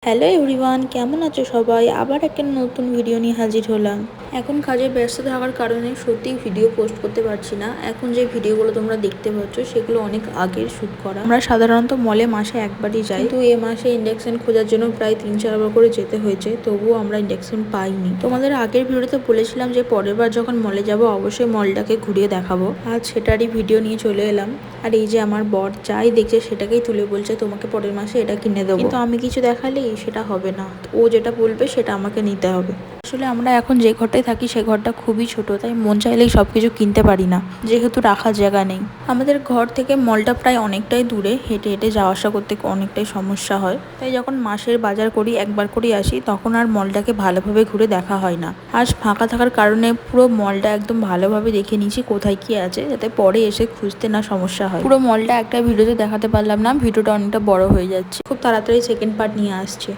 Hello everyone, কেমন আছো সবাই? আবার একটা নতুন ভিডিও নিয়ে হাজির হলাম। এখন কাজের ব্যস্ত থাকার কারণে সত্যিই ভিডিও পোস্ট করতে পারছি না। এখন যে ভিডিওগুলো তোমরা দেখতে পাচ্ছ সেগুলো অনেক আগের শ্যুট করা। আমরা সাধারণত মলে মাসে একবারই যাই, কিন্তু এ মাসে ইন্ডাকশন খোঁজার জন্য প্রায় 3-4 বার করে যেতে হয়েছে, তবুও আমরা ইন্ডাকশন পাইনি। তোমাদের আগের ভিডিওতে বলেছিলাম যে পরের বার যখন মলে যাব অবশ্যই মলটাকে ঘুরিয়ে দেখাবো। আজ সেটারই ভিডিও নিয়ে চলে এলাম। আর এই যে আমার বর যাই দেখছে সেটাকেই তুলে বলছে তোমাকে পরের মাসে এটা কিনে দেবো, কিন্তু আমি কিছু দেখালেই সেটা হবে না। ও যেটা বলবে সেটা আমাকে নিতে হবে। আসলে আমরা এখন যে ঘরটায় থাকি সে ঘরটা খুবই ছোট, তাই মন চাইলেই সবকিছু কিনতে পারি না, যেহেতু রাখার জায়গা নেই। আমাদের ঘর থেকে মলটা প্রায় অনেকটাই দূরে, হেঁটে হেঁটে যাওয়া আসা করতে অনেকটাই সমস্যা হয়। তাই যখন মাসের বাজার করি একবার করে আসি, তখন আর মলটাকে ভালোভাবে ঘুরে দেখা হয় না। আজ ফাঁকা থাকার কারণে পুরো মলটা একদম ভালোভাবে দেখে নিয়েছি কোথায় কি আছে, যাতে পরে এসে খুঁজতে না সমস্যা হয়। পুরো মলটা একটা ভিডিওতে দেখাতে পারলাম না, ভিডিওটা অনেকটা বড় হয়ে যাচ্ছে। খুব তাড়াতাড়ি সেকেন্ড পার্ট নিয়ে আসছে।